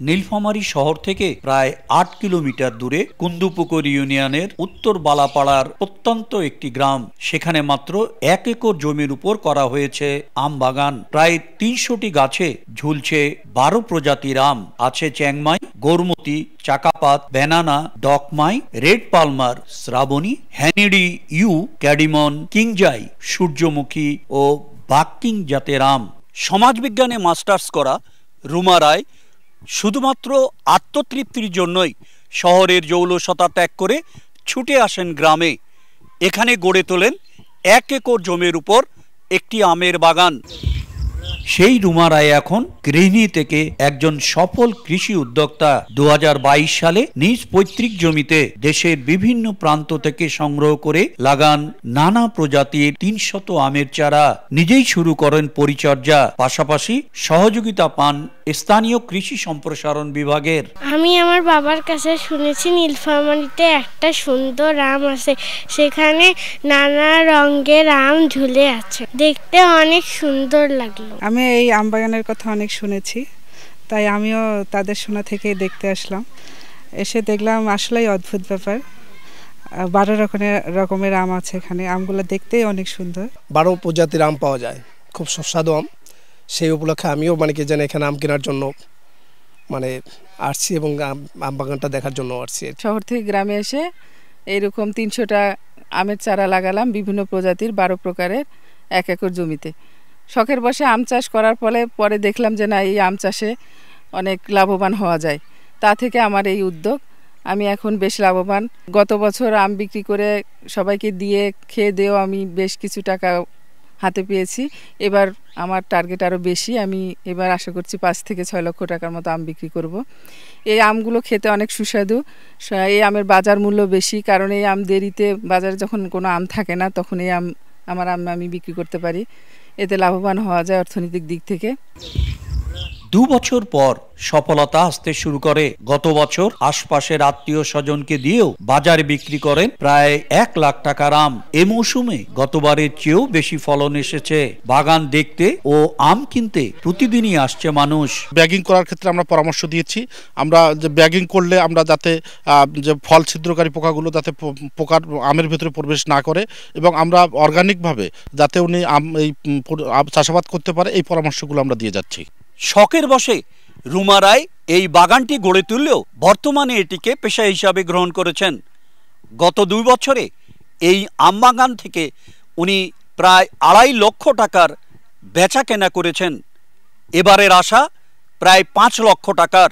নীলফামারী শহর থেকে প্রায় ৮ কিলোমিটার দূরে কুন্দুপুকুর ইউনিয়নের উত্তর বালাপাড়ার প্রত্যন্ত একটি গ্রাম। সেখানে মাত্র ১ একর জমির উপর করা হয়েছে আম বাগান। প্রায় ৩০০টি গাছে ঝুলছে ১২ প্রজাতির আম। আছে Changmai, Gourmati, Chakapat, banana, Dokmai, red palmer, Shraboni, হ্যানিডি ইউ, ক্যাডিমন, কিংজাই, সূর্যমুখী ও বাক্কিং জাতের আম। সমাজবিজ্ঞানে মাস্টার্স করা রুমা রায় শুধুমাত্র আত্মতৃপ্তির জন্যই শহরের জৌলসতা ত্যাগ করে ছুটে আসেন গ্রামে। এখানে গড়ে তোলেন ১ একর জমির উপর একটি আমের বাগান। সেই রুমা রায় এখন গৃহিণী থেকে একজন সফল কৃষি উদ্যোক্তা। ২০২২ সালে নিজ পৈতৃক জমিতে দেশের বিভিন্ন প্রান্ত থেকে সংগ্রহ করে লাগান নানা প্রজাতির ৩০০ আমের চারা। নিজেই শুরু করেন পরিচর্যা, পাশাপাশি সহযোগিতা পান স্থানীয় কৃষি সম্প্রসারণ বিভাগের। আমি আমার বাবার কাছে শুনেছি নীলফামারীতে একটা সুন্দর আম আছে, সেখানে নানা রঙের আম ঝুলে আছে, দেখতে অনেক সুন্দর লাগলো। আমি এই আম বাগানের কথা অনেক শুনেছি, তাই আমিও তাদের শোনা থেকেই দেখতে আসলাম। এসে দেখলাম আসলেই অদ্ভুত ব্যাপার। ১২ রকমের আম আছে এখানে। আমগুলো দেখতেই অনেক সুন্দর। ১২ প্রজাতির আম পাওয়া যায়, খুব সুস্বাদু আম। সেই উপলক্ষে আমিও কি জানি এখানে আম কেনার জন্য আসছি এবং আম বাগানটা দেখার জন্য আসছি। শহর থেকে গ্রামে এসে এইরকম ৩০০টা আমের চারা লাগালাম, বিভিন্ন প্রজাতির ১২ প্রকারের ১ একর জমিতে। শখের বসে আম চাষ করার ফলে পরে দেখলাম যে না, এই আম চাষে অনেক লাভবান হওয়া যায়। তা থেকে আমার এই উদ্যোগ। আমি এখন বেশ লাভবান। গত বছর আম বিক্রি করে সবাইকে দিয়ে খেয়ে দিয়েও আমি বেশ কিছু টাকা হাতে পেয়েছি। এবার আমার টার্গেট আরও বেশি। আমি এবার আশা করছি ৫ থেকে ৬ লক্ষ টাকার মতো আম বিক্রি করব। এই আমগুলো খেতে অনেক সুস্বাদু। এই আমের বাজার মূল্য বেশি, কারণ এই আম দেরিতে বাজারে যখন কোনো আম থাকে না, তখন এই আমার আম আমি বিক্রি করতে পারি। এতে লাভবান হওয়া যায় অর্থনৈতিক দিক থেকে। ২ বছর পর সফলতা আসতে শুরু করে। গত বছর আশপাশের আত্মীয় স্বজনকে দিয়েও বাজারে বিক্রি করেন প্রায় ১ লাখ টাকার আম। এ মৌসুমে গতবারের চেয়েও বেশি ফলন এসেছে। বাগান দেখতে ও আম কিনতে প্রতিদিনই আসছে মানুষ। ব্যাগিং করার ক্ষেত্রে আমরা পরামর্শ দিয়েছি। আমরা যে ব্যাগিং করলে আমরা যাতে যে ফল ছিদ্রকারী পোকাগুলো যাতে পোকার আমের ভেতরে প্রবেশ না করে, এবং আমরা অর্গানিকভাবে যাতে উনি এই চাষাবাদ করতে পারে, এই পরামর্শগুলো আমরা দিয়ে যাচ্ছি। শখের বসে রুমা রায় এই বাগানটি গড়ে তুললেও বর্তমানে এটিকে পেশা হিসাবে গ্রহণ করেছেন। গত ২ বছরে এই আম বাগান থেকে উনি প্রায় ২.৫ লক্ষ টাকার বেচা কেনা করেছেন। এবারের আশা প্রায় ৫ লক্ষ টাকার।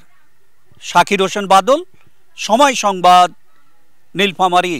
শাকির হোসেন বাদল, সময় সংবাদ, নীলফামারী।